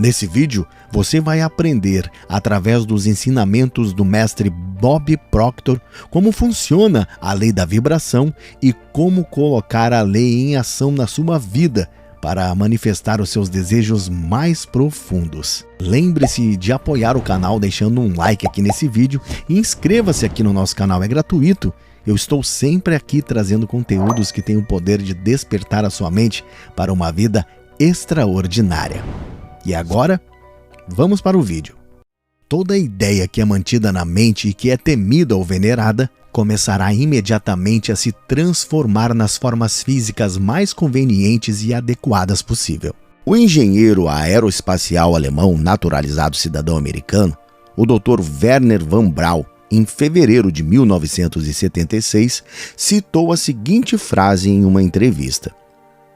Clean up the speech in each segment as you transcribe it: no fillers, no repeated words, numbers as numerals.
Nesse vídeo, você vai aprender, através dos ensinamentos do mestre Bob Proctor, como funciona a lei da vibração e como colocar a lei em ação na sua vida para manifestar os seus desejos mais profundos. Lembre-se de apoiar o canal deixando um like aqui nesse vídeo e inscreva-se aqui no nosso canal, é gratuito. Eu estou sempre aqui trazendo conteúdos que têm o poder de despertar a sua mente para uma vida extraordinária. E agora, vamos para o vídeo. Toda ideia que é mantida na mente e que é temida ou venerada começará imediatamente a se transformar nas formas físicas mais convenientes e adequadas possível. O engenheiro aeroespacial alemão naturalizado cidadão americano, o Dr. Wernher von Braun, em fevereiro de 1976, citou a seguinte frase em uma entrevista: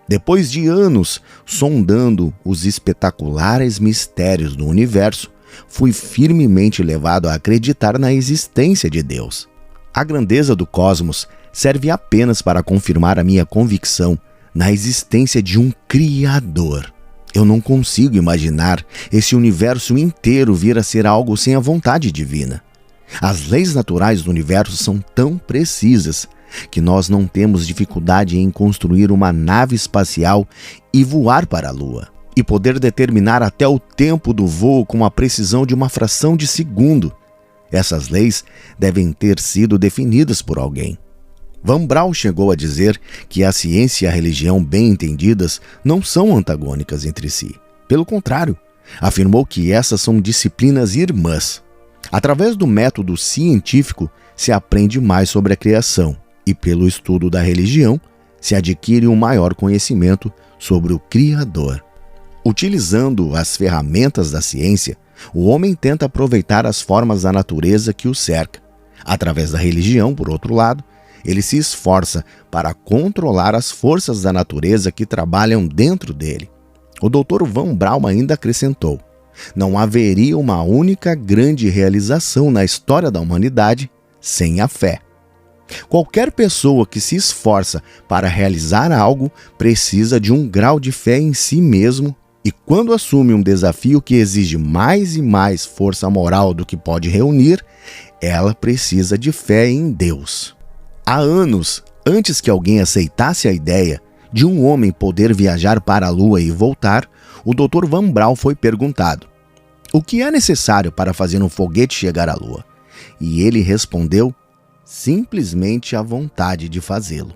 "Depois de anos sondando os espetaculares mistérios do universo, fui firmemente levado a acreditar na existência de Deus. A grandeza do cosmos serve apenas para confirmar a minha convicção na existência de um Criador. Eu não consigo imaginar esse universo inteiro vir a ser algo sem a vontade divina. As leis naturais do universo são tão precisas que nós não temos dificuldade em construir uma nave espacial e voar para a Lua, e poder determinar até o tempo do voo com a precisão de uma fração de segundo. Essas leis devem ter sido definidas por alguém." Von Braun chegou a dizer que a ciência e a religião bem entendidas não são antagônicas entre si. Pelo contrário, afirmou que essas são disciplinas irmãs. Através do método científico se aprende mais sobre a criação e, pelo estudo da religião, se adquire um maior conhecimento sobre o Criador. Utilizando as ferramentas da ciência, o homem tenta aproveitar as formas da natureza que o cerca. Através da religião, por outro lado, ele se esforça para controlar as forças da natureza que trabalham dentro dele. O Dr. Von Braun ainda acrescentou: "Não haveria uma única grande realização na história da humanidade sem a fé. Qualquer pessoa que se esforça para realizar algo precisa de um grau de fé em si mesmo, e quando assume um desafio que exige mais e mais força moral do que pode reunir, ela precisa de fé em Deus." Há anos, antes que alguém aceitasse a ideia de um homem poder viajar para a Lua e voltar, o Dr. Von Braun foi perguntado: "O que é necessário para fazer um foguete chegar à Lua?" E ele respondeu: "Simplesmente a vontade de fazê-lo."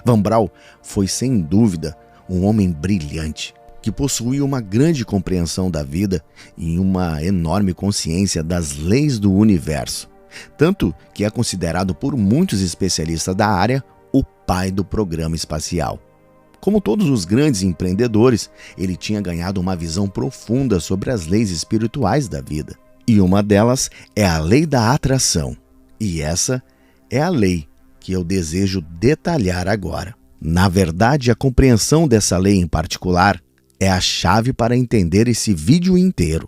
Von Braun foi, sem dúvida, um homem brilhante, que possuía uma grande compreensão da vida e uma enorme consciência das leis do universo, tanto que é considerado por muitos especialistas da área o pai do programa espacial. Como todos os grandes empreendedores, ele tinha ganhado uma visão profunda sobre as leis espirituais da vida, e uma delas é a lei da atração. E essa é a lei que eu desejo detalhar agora. Na verdade, a compreensão dessa lei em particular é a chave para entender esse vídeo inteiro.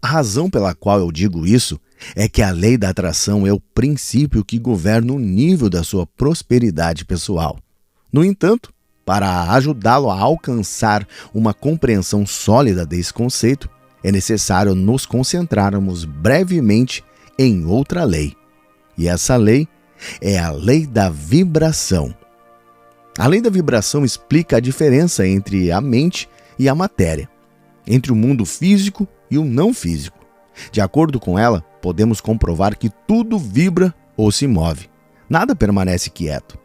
A razão pela qual eu digo isso é que a lei da atração é o princípio que governa o nível da sua prosperidade pessoal. No entanto, para ajudá-lo a alcançar uma compreensão sólida desse conceito, é necessário nos concentrarmos brevemente em outra lei. E essa lei é a lei da vibração. A lei da vibração explica a diferença entre a mente e a matéria, entre o mundo físico e o não físico. De acordo com ela, podemos comprovar que tudo vibra ou se move. Nada permanece quieto.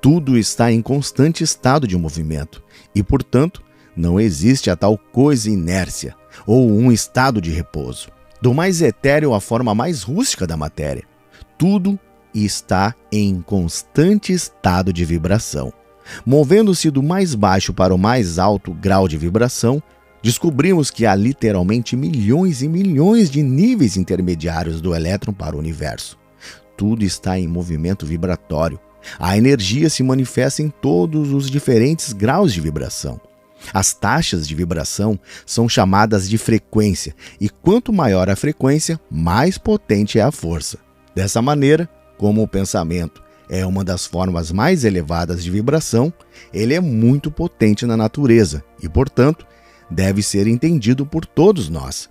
Tudo está em constante estado de movimento e, portanto, não existe a tal coisa inércia ou um estado de repouso. Do mais etéreo à forma mais rústica da matéria, tudo está em constante estado de vibração. Movendo-se do mais baixo para o mais alto grau de vibração, descobrimos que há literalmente milhões e milhões de níveis intermediários do elétron para o universo. Tudo está em movimento vibratório. A energia se manifesta em todos os diferentes graus de vibração. As taxas de vibração são chamadas de frequência, e quanto maior a frequência, mais potente é a força. Dessa maneira, como o pensamento é uma das formas mais elevadas de vibração, ele é muito potente na natureza e, portanto, deve ser entendido por todos nós.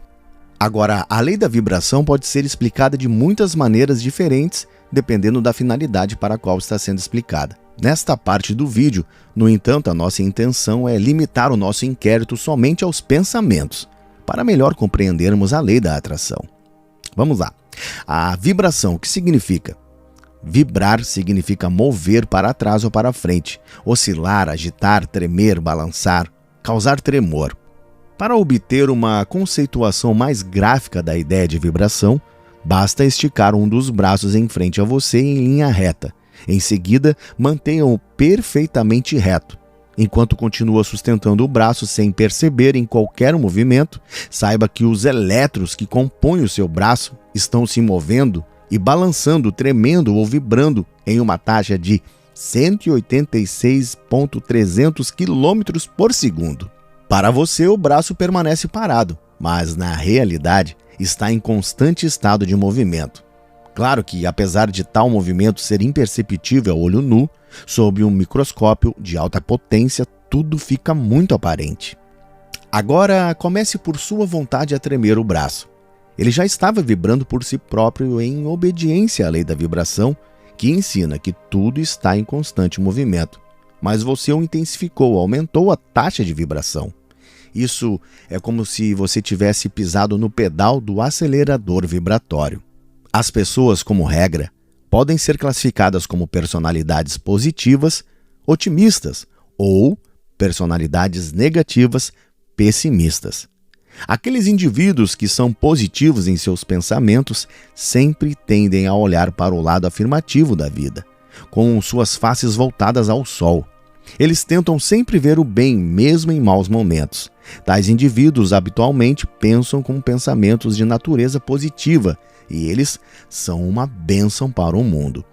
Agora, a lei da vibração pode ser explicada de muitas maneiras diferentes, dependendo da finalidade para a qual está sendo explicada. Nesta parte do vídeo, no entanto, a nossa intenção é limitar o nosso inquérito somente aos pensamentos, para melhor compreendermos a lei da atração. Vamos lá. A vibração, o que significa? Vibrar significa mover para trás ou para frente, oscilar, agitar, tremer, balançar, causar tremor. Para obter uma conceituação mais gráfica da ideia de vibração, basta esticar um dos braços em frente a você em linha reta. Em seguida, mantenha-o perfeitamente reto. Enquanto continua sustentando o braço sem perceber em qualquer movimento, saiba que os elétrons que compõem o seu braço estão se movendo e balançando, tremendo ou vibrando em uma taxa de 186.300 km por segundo. Para você, o braço permanece parado, mas na realidade está em constante estado de movimento. Claro que, apesar de tal movimento ser imperceptível ao olho nu, sob um microscópio de alta potência, tudo fica muito aparente. Agora, comece por sua vontade a tremer o braço. Ele já estava vibrando por si próprio em obediência à lei da vibração, que ensina que tudo está em constante movimento. Mas você o intensificou, aumentou a taxa de vibração. Isso é como se você tivesse pisado no pedal do acelerador vibratório. As pessoas, como regra, podem ser classificadas como personalidades positivas, otimistas, ou personalidades negativas, pessimistas. Aqueles indivíduos que são positivos em seus pensamentos sempre tendem a olhar para o lado afirmativo da vida, com suas faces voltadas ao sol. Eles tentam sempre ver o bem, mesmo em maus momentos. Tais indivíduos habitualmente pensam com pensamentos de natureza positiva e eles são uma bênção para o mundo.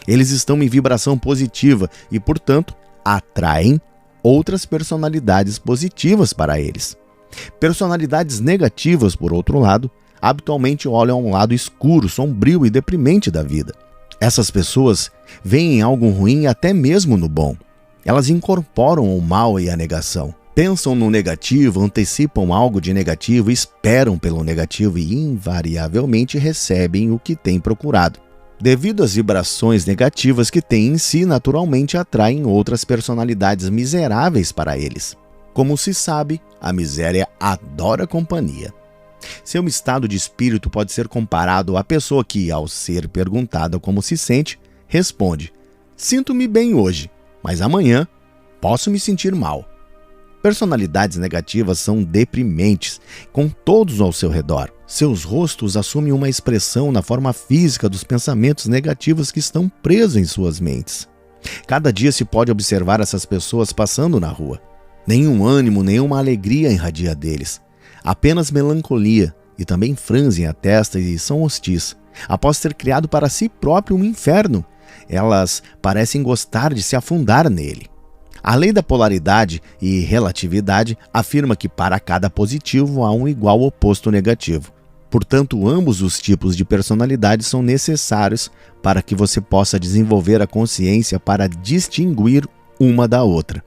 Eles estão em vibração positiva e, portanto, atraem outras personalidades positivas para eles. Personalidades negativas, por outro lado, habitualmente olham a um lado escuro, sombrio e deprimente da vida. Essas pessoas veem algo ruim até mesmo no bom. Elas incorporam o mal e a negação. Pensam no negativo, antecipam algo de negativo, esperam pelo negativo e invariavelmente recebem o que têm procurado. Devido às vibrações negativas que têm em si, naturalmente atraem outras personalidades miseráveis para eles. Como se sabe, a miséria adora companhia. Seu estado de espírito pode ser comparado à pessoa que, ao ser perguntada como se sente, responde: "Sinto-me bem hoje, mas amanhã posso me sentir mal." Personalidades negativas são deprimentes, com todos ao seu redor. Seus rostos assumem uma expressão na forma física dos pensamentos negativos que estão presos em suas mentes. Cada dia se pode observar essas pessoas passando na rua. Nenhum ânimo, nenhuma alegria irradia deles. Apenas melancolia, e também franzem a testa e são hostis. Após ter criado para si próprio um inferno, elas parecem gostar de se afundar nele. A lei da polaridade e relatividade afirma que para cada positivo há um igual oposto negativo. Portanto, ambos os tipos de personalidade são necessários para que você possa desenvolver a consciência para distinguir uma da outra.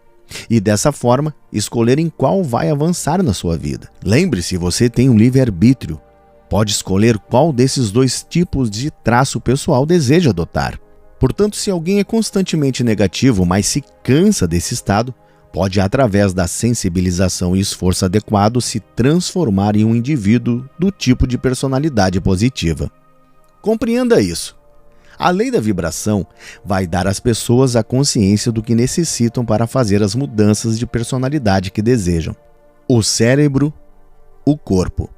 E dessa forma, escolher em qual vai avançar na sua vida. Lembre-se, você tem um livre-arbítrio. Pode escolher qual desses dois tipos de traço pessoal deseja adotar. Portanto, se alguém é constantemente negativo, mas se cansa desse estado, pode, através da sensibilização e esforço adequado, se transformar em um indivíduo do tipo de personalidade positiva. Compreenda isso. A lei da vibração vai dar às pessoas a consciência do que necessitam para fazer as mudanças de personalidade que desejam. O cérebro, o corpo.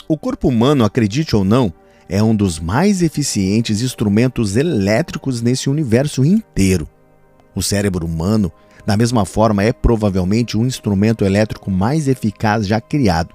O corpo humano, acredite ou não, é um dos mais eficientes instrumentos elétricos nesse universo inteiro. O cérebro humano, da mesma forma, é provavelmente o instrumento elétrico mais eficaz já criado.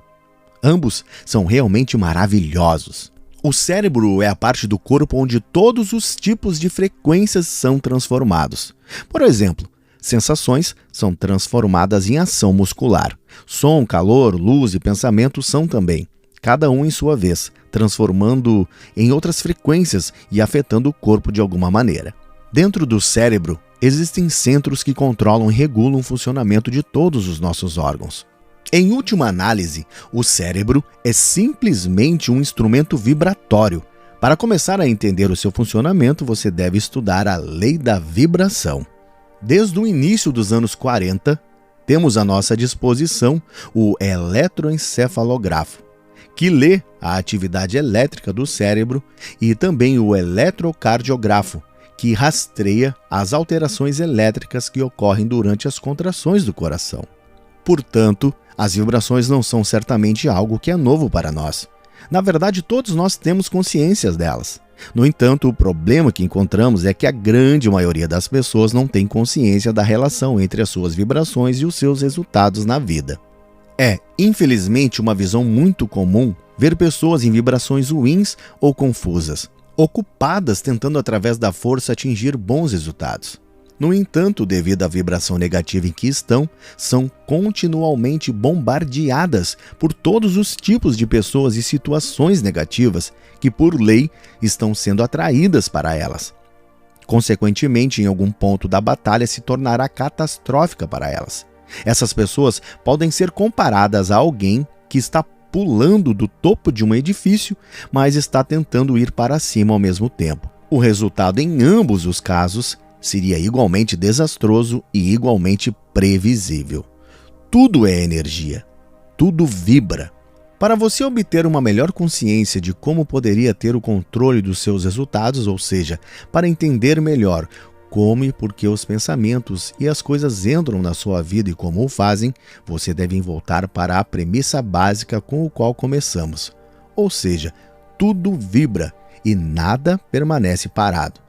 Ambos são realmente maravilhosos. O cérebro é a parte do corpo onde todos os tipos de frequências são transformados. Por exemplo, sensações são transformadas em ação muscular. Som, calor, luz e pensamento são também, cada um em sua vez, transformando em outras frequências e afetando o corpo de alguma maneira. Dentro do cérebro, existem centros que controlam e regulam o funcionamento de todos os nossos órgãos. Em última análise, o cérebro é simplesmente um instrumento vibratório. Para começar a entender o seu funcionamento, você deve estudar a lei da vibração. Desde o início dos anos 40, temos à nossa disposição o eletroencefalografo, que lê a atividade elétrica do cérebro, e também o eletrocardiografo, que rastreia as alterações elétricas que ocorrem durante as contrações do coração. Portanto, as vibrações não são certamente algo que é novo para nós. Na verdade, todos nós temos consciência delas. No entanto, o problema que encontramos é que a grande maioria das pessoas não tem consciência da relação entre as suas vibrações e os seus resultados na vida. É, infelizmente, uma visão muito comum ver pessoas em vibrações ruins ou confusas, ocupadas tentando através da força atingir bons resultados. No entanto, devido à vibração negativa em que estão, são continuamente bombardeadas por todos os tipos de pessoas e situações negativas que, por lei, estão sendo atraídas para elas. Consequentemente, em algum ponto da batalha se tornará catastrófica para elas. Essas pessoas podem ser comparadas a alguém que está pulando do topo de um edifício, mas está tentando ir para cima ao mesmo tempo. O resultado em ambos os casos seria igualmente desastroso e igualmente previsível. Tudo é energia, tudo vibra. Para você obter uma melhor consciência de como poderia ter o controle dos seus resultados, ou seja, para entender melhor como e por que os pensamentos e as coisas entram na sua vida e como o fazem, você deve voltar para a premissa básica com a qual começamos. Ou seja, tudo vibra e nada permanece parado.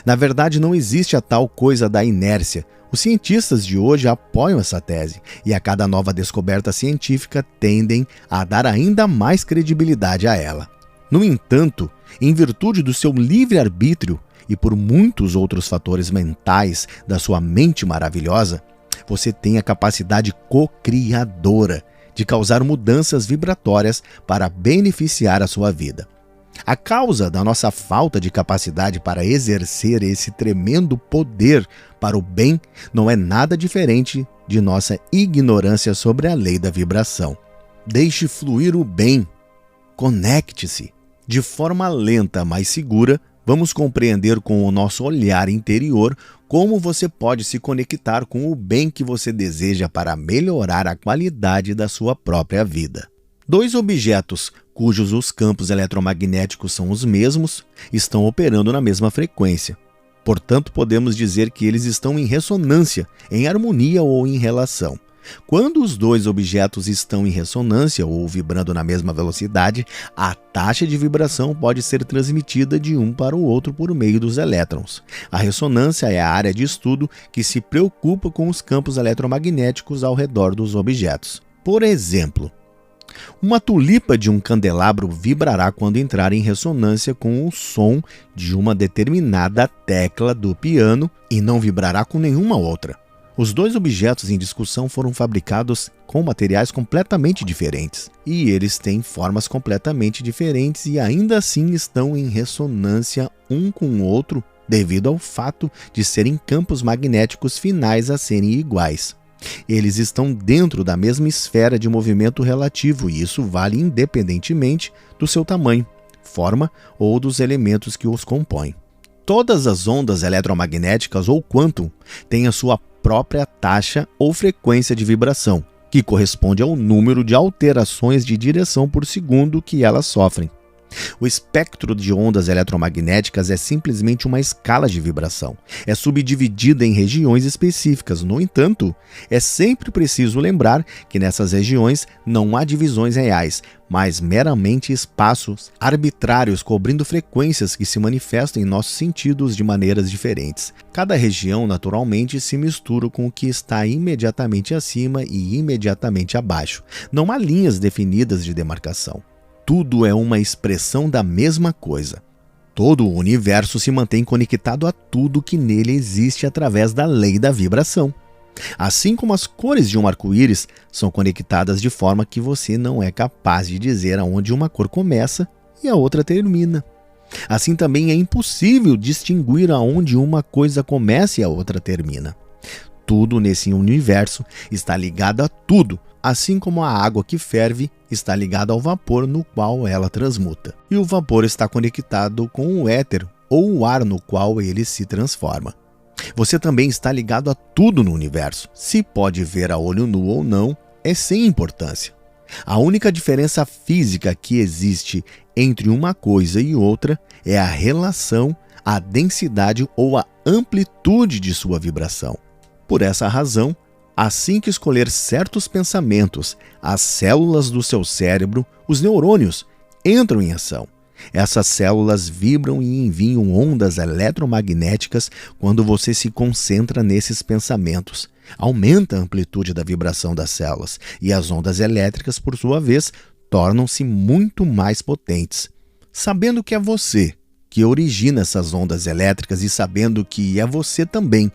Na verdade, não existe a tal coisa da inércia. Os cientistas de hoje apoiam essa tese e a cada nova descoberta científica tendem a dar ainda mais credibilidade a ela. No entanto, em virtude do seu livre-arbítrio e por muitos outros fatores mentais da sua mente maravilhosa, você tem a capacidade co-criadora de causar mudanças vibratórias para beneficiar a sua vida. A causa da nossa falta de capacidade para exercer esse tremendo poder para o bem não é nada diferente de nossa ignorância sobre a lei da vibração. Deixe fluir o bem. Conecte-se. De forma lenta, mas segura, vamos compreender com o nosso olhar interior como você pode se conectar com o bem que você deseja para melhorar a qualidade da sua própria vida. Dois objetos cujos os campos eletromagnéticos são os mesmos, estão operando na mesma frequência. Portanto, podemos dizer que eles estão em ressonância, em harmonia ou em relação. Quando os dois objetos estão em ressonância ou vibrando na mesma velocidade, a taxa de vibração pode ser transmitida de um para o outro por meio dos elétrons. A ressonância é a área de estudo que se preocupa com os campos eletromagnéticos ao redor dos objetos. Por exemplo, uma tulipa de um candelabro vibrará quando entrar em ressonância com o som de uma determinada tecla do piano e não vibrará com nenhuma outra. Os dois objetos em discussão foram fabricados com materiais completamente diferentes, e eles têm formas completamente diferentes e ainda assim estão em ressonância um com o outro devido ao fato de serem campos magnéticos finais a serem iguais. Eles estão dentro da mesma esfera de movimento relativo e isso vale independentemente do seu tamanho, forma ou dos elementos que os compõem. Todas as ondas eletromagnéticas ou quantum têm a sua própria taxa ou frequência de vibração, que corresponde ao número de alterações de direção por segundo que elas sofrem. O espectro de ondas eletromagnéticas é simplesmente uma escala de vibração. É subdividida em regiões específicas. No entanto, é sempre preciso lembrar que nessas regiões não há divisões reais, mas meramente espaços arbitrários cobrindo frequências que se manifestam em nossos sentidos de maneiras diferentes. Cada região, naturalmente, se mistura com o que está imediatamente acima e imediatamente abaixo. Não há linhas definidas de demarcação. Tudo é uma expressão da mesma coisa. Todo o universo se mantém conectado a tudo que nele existe através da lei da vibração. Assim como as cores de um arco-íris são conectadas de forma que você não é capaz de dizer aonde uma cor começa e a outra termina. Assim também é impossível distinguir aonde uma coisa começa e a outra termina. Tudo nesse universo está ligado a tudo, assim como a água que ferve está ligada ao vapor no qual ela transmuta. E o vapor está conectado com o éter ou o ar no qual ele se transforma. Você também está ligado a tudo no universo. Se pode ver a olho nu ou não, é sem importância. A única diferença física que existe entre uma coisa e outra é a relação, a densidade ou a amplitude de sua vibração. Por essa razão, assim que escolher certos pensamentos, as células do seu cérebro, os neurônios, entram em ação. Essas células vibram e enviam ondas eletromagnéticas quando você se concentra nesses pensamentos. Aumenta a amplitude da vibração das células e as ondas elétricas, por sua vez, tornam-se muito mais potentes. Sabendo que é você que origina essas ondas elétricas e sabendo que é você também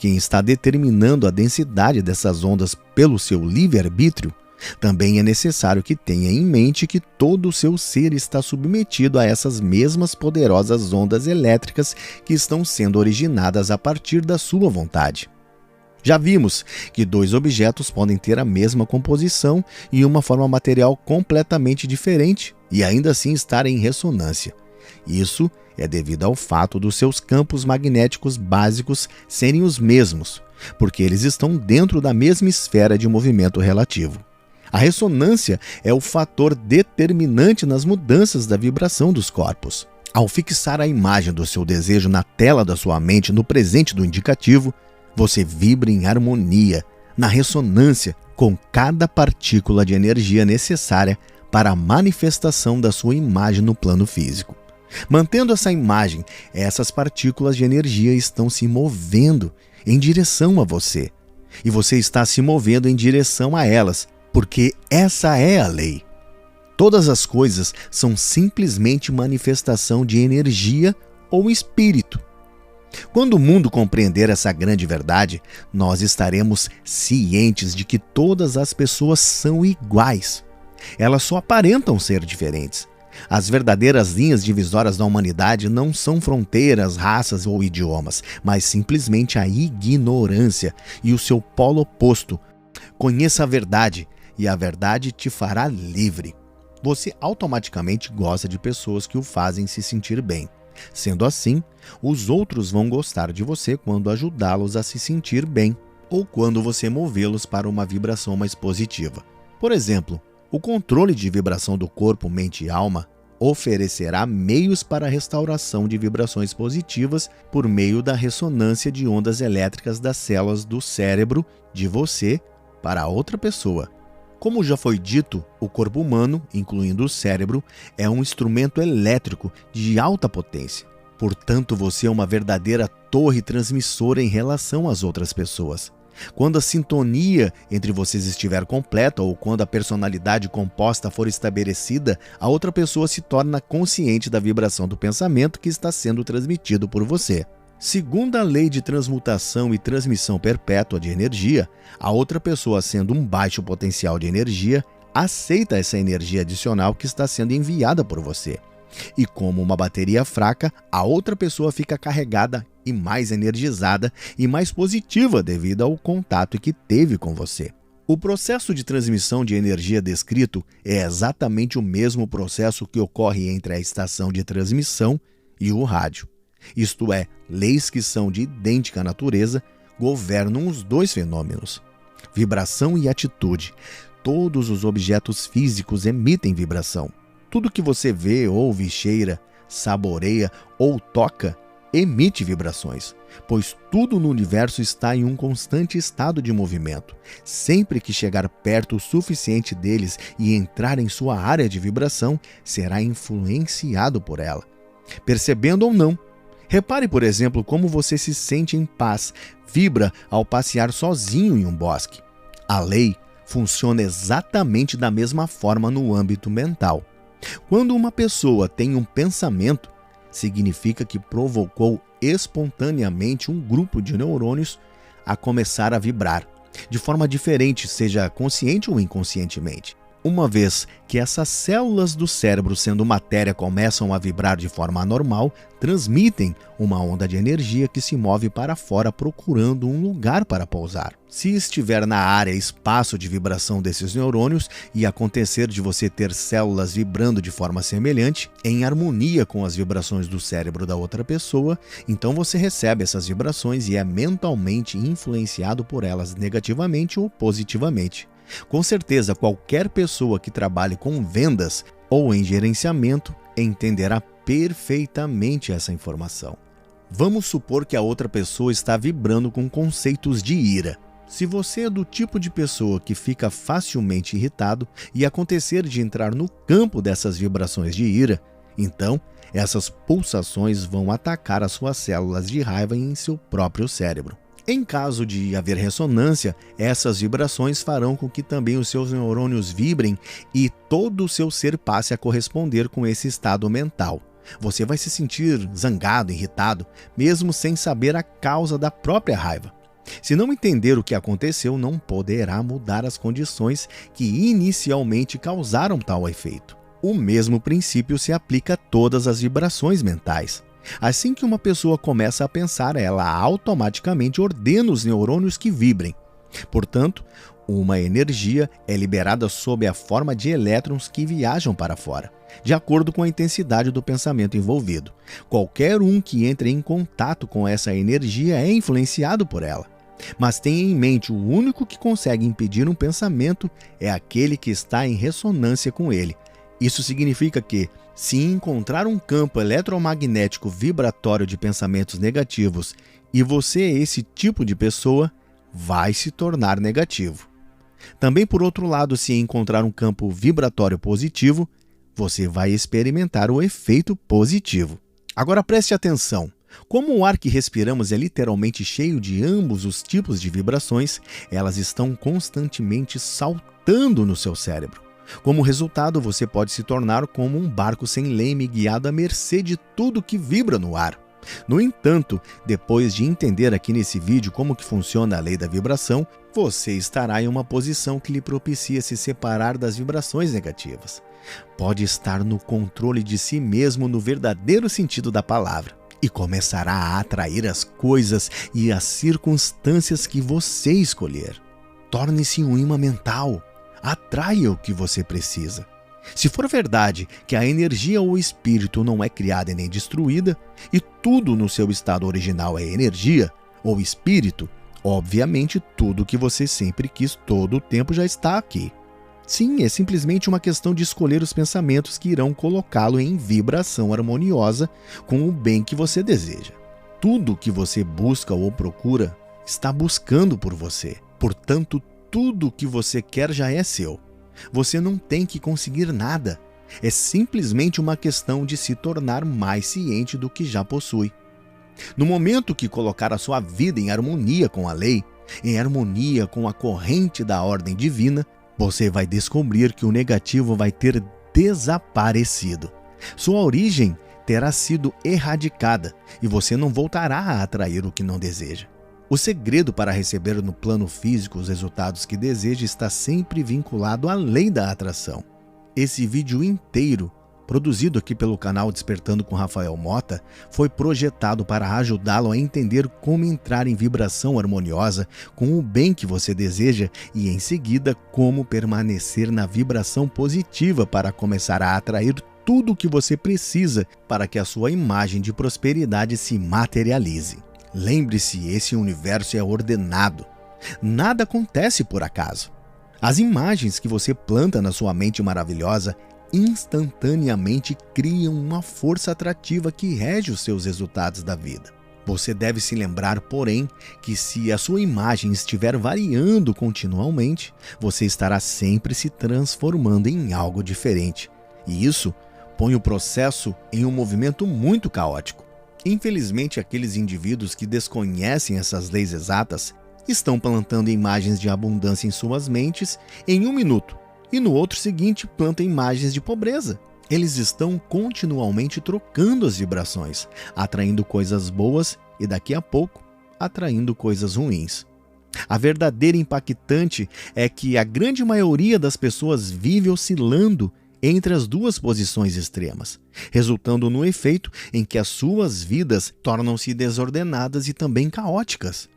quem está determinando a densidade dessas ondas pelo seu livre-arbítrio, também é necessário que tenha em mente que todo o seu ser está submetido a essas mesmas poderosas ondas elétricas que estão sendo originadas a partir da sua vontade. Já vimos que dois objetos podem ter a mesma composição e uma forma material completamente diferente e ainda assim estar em ressonância. Isso é devido ao fato dos seus campos magnéticos básicos serem os mesmos, porque eles estão dentro da mesma esfera de movimento relativo. A ressonância é o fator determinante nas mudanças da vibração dos corpos. Ao fixar a imagem do seu desejo na tela da sua mente no presente do indicativo, você vibra em harmonia, na ressonância com cada partícula de energia necessária para a manifestação da sua imagem no plano físico. Mantendo essa imagem, essas partículas de energia estão se movendo em direção a você. E você está se movendo em direção a elas, porque essa é a lei. Todas as coisas são simplesmente manifestação de energia ou espírito. Quando o mundo compreender essa grande verdade, nós estaremos cientes de que todas as pessoas são iguais. Elas só aparentam ser diferentes. As verdadeiras linhas divisórias da humanidade não são fronteiras, raças ou idiomas, mas simplesmente a ignorância e o seu polo oposto. Conheça a verdade e a verdade te fará livre. Você automaticamente gosta de pessoas que o fazem se sentir bem. Sendo assim, os outros vão gostar de você quando ajudá-los a se sentir bem ou quando você movê-los para uma vibração mais positiva. Por exemplo, o controle de vibração do corpo, mente e alma oferecerá meios para a restauração de vibrações positivas por meio da ressonância de ondas elétricas das células do cérebro de você para outra pessoa. Como já foi dito, o corpo humano, incluindo o cérebro, é um instrumento elétrico de alta potência. Portanto, você é uma verdadeira torre transmissora em relação às outras pessoas. Quando a sintonia entre vocês estiver completa ou quando a personalidade composta for estabelecida, a outra pessoa se torna consciente da vibração do pensamento que está sendo transmitido por você. Segundo a lei de transmutação e transmissão perpétua de energia, a outra pessoa, sendo um baixo potencial de energia, aceita essa energia adicional que está sendo enviada por você. E como uma bateria fraca, a outra pessoa fica carregada e mais energizada e mais positiva devido ao contato que teve com você. O processo de transmissão de energia descrito é exatamente o mesmo processo que ocorre entre a estação de transmissão e o rádio. Isto é, leis que são de idêntica natureza governam os dois fenômenos. Vibração e atitude. Todos os objetos físicos emitem vibração. Tudo que você vê, ouve, cheira, saboreia ou toca emite vibrações, pois tudo no universo está em um constante estado de movimento. Sempre que chegar perto o suficiente deles e entrar em sua área de vibração, será influenciado por ela. Percebendo ou não, repare, por exemplo, como você se sente em paz, vibra ao passear sozinho em um bosque. A lei funciona exatamente da mesma forma no âmbito mental. Quando uma pessoa tem um pensamento, significa que provocou espontaneamente um grupo de neurônios a começar a vibrar, de forma diferente, seja consciente ou inconscientemente. Uma vez que essas células do cérebro, sendo matéria, começam a vibrar de forma anormal, transmitem uma onda de energia que se move para fora procurando um lugar para pousar. Se estiver na área espaço de vibração desses neurônios e acontecer de você ter células vibrando de forma semelhante, em harmonia com as vibrações do cérebro da outra pessoa, então você recebe essas vibrações e é mentalmente influenciado por elas negativamente ou positivamente. Com certeza, qualquer pessoa que trabalhe com vendas ou em gerenciamento entenderá perfeitamente essa informação. Vamos supor que a outra pessoa está vibrando com conceitos de ira. Se você é do tipo de pessoa que fica facilmente irritado e acontecer de entrar no campo dessas vibrações de ira, então essas pulsações vão atacar as suas células de raiva em seu próprio cérebro. Em caso de haver ressonância, essas vibrações farão com que também os seus neurônios vibrem e todo o seu ser passe a corresponder com esse estado mental. Você vai se sentir zangado, irritado, mesmo sem saber a causa da própria raiva. Se não entender o que aconteceu, não poderá mudar as condições que inicialmente causaram tal efeito. O mesmo princípio se aplica a todas as vibrações mentais. Assim que uma pessoa começa a pensar, ela automaticamente ordena os neurônios que vibrem. Portanto, uma energia é liberada sob a forma de elétrons que viajam para fora, de acordo com a intensidade do pensamento envolvido. Qualquer um que entre em contato com essa energia é influenciado por ela. Mas tenha em mente, o único que consegue impedir um pensamento é aquele que está em ressonância com ele. Isso significa que, se encontrar um campo eletromagnético vibratório de pensamentos negativos e você é esse tipo de pessoa, vai se tornar negativo. Também, por outro lado, se encontrar um campo vibratório positivo, você vai experimentar o efeito positivo. Agora preste atenção. Como o ar que respiramos é literalmente cheio de ambos os tipos de vibrações, elas estão constantemente saltando no seu cérebro. Como resultado, você pode se tornar como um barco sem leme guiado à mercê de tudo que vibra no ar. No entanto, depois de entender aqui nesse vídeo como que funciona a lei da vibração, você estará em uma posição que lhe propicia se separar das vibrações negativas. Pode estar no controle de si mesmo no verdadeiro sentido da palavra e começará a atrair as coisas e as circunstâncias que você escolher. Torne-se um imã mental. Atraia o que você precisa. Se for verdade que a energia ou espírito não é criada e nem destruída, e tudo no seu estado original é energia ou espírito, obviamente tudo que você sempre quis todo o tempo já está aqui. Sim, é simplesmente uma questão de escolher os pensamentos que irão colocá-lo em vibração harmoniosa com o bem que você deseja. Tudo que você busca ou procura está buscando por você. Portanto, tudo o que você quer já é seu. Você não tem que conseguir nada. É simplesmente uma questão de se tornar mais ciente do que já possui. No momento que colocar a sua vida em harmonia com a lei, em harmonia com a corrente da ordem divina, você vai descobrir que o negativo vai ter desaparecido. Sua origem terá sido erradicada e você não voltará a atrair o que não deseja. O segredo para receber no plano físico os resultados que deseja está sempre vinculado à lei da atração. Esse vídeo inteiro, produzido aqui pelo canal Despertando com Rafael Mota, foi projetado para ajudá-lo a entender como entrar em vibração harmoniosa com o bem que você deseja e, em seguida, como permanecer na vibração positiva para começar a atrair tudo o que você precisa para que a sua imagem de prosperidade se materialize. Lembre-se, esse universo é ordenado. Nada acontece por acaso. As imagens que você planta na sua mente maravilhosa instantaneamente criam uma força atrativa que rege os seus resultados da vida. Você deve se lembrar, porém, que se a sua imagem estiver variando continuamente, você estará sempre se transformando em algo diferente. E isso põe o processo em um movimento muito caótico. Infelizmente, aqueles indivíduos que desconhecem essas leis exatas estão plantando imagens de abundância em suas mentes em um minuto e no outro seguinte plantam imagens de pobreza. Eles estão continuamente trocando as vibrações, atraindo coisas boas e daqui a pouco atraindo coisas ruins. A verdadeira impactante é que a grande maioria das pessoas vive oscilando entre as duas posições extremas, resultando no efeito em que as suas vidas tornam-se desordenadas e também caóticas.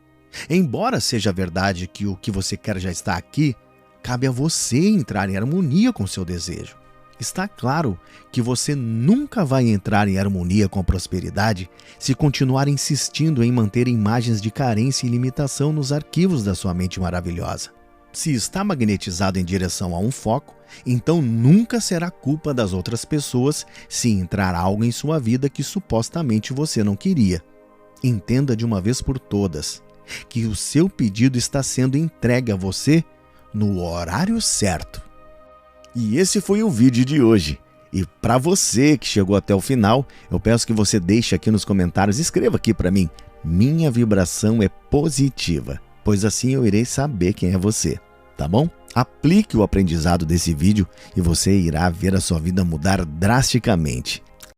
Embora seja verdade que o que você quer já está aqui, cabe a você entrar em harmonia com seu desejo. Está claro que você nunca vai entrar em harmonia com a prosperidade se continuar insistindo em manter imagens de carência e limitação nos arquivos da sua mente maravilhosa. Se está magnetizado em direção a um foco, então nunca será culpa das outras pessoas se entrar algo em sua vida que supostamente você não queria. Entenda de uma vez por todas que o seu pedido está sendo entregue a você no horário certo. E esse foi o vídeo de hoje. E para você que chegou até o final, eu peço que você deixe aqui nos comentários, escreva aqui para mim, minha vibração é positiva, pois assim eu irei saber quem é você, tá bom? Aplique o aprendizado desse vídeo e você irá ver a sua vida mudar drasticamente.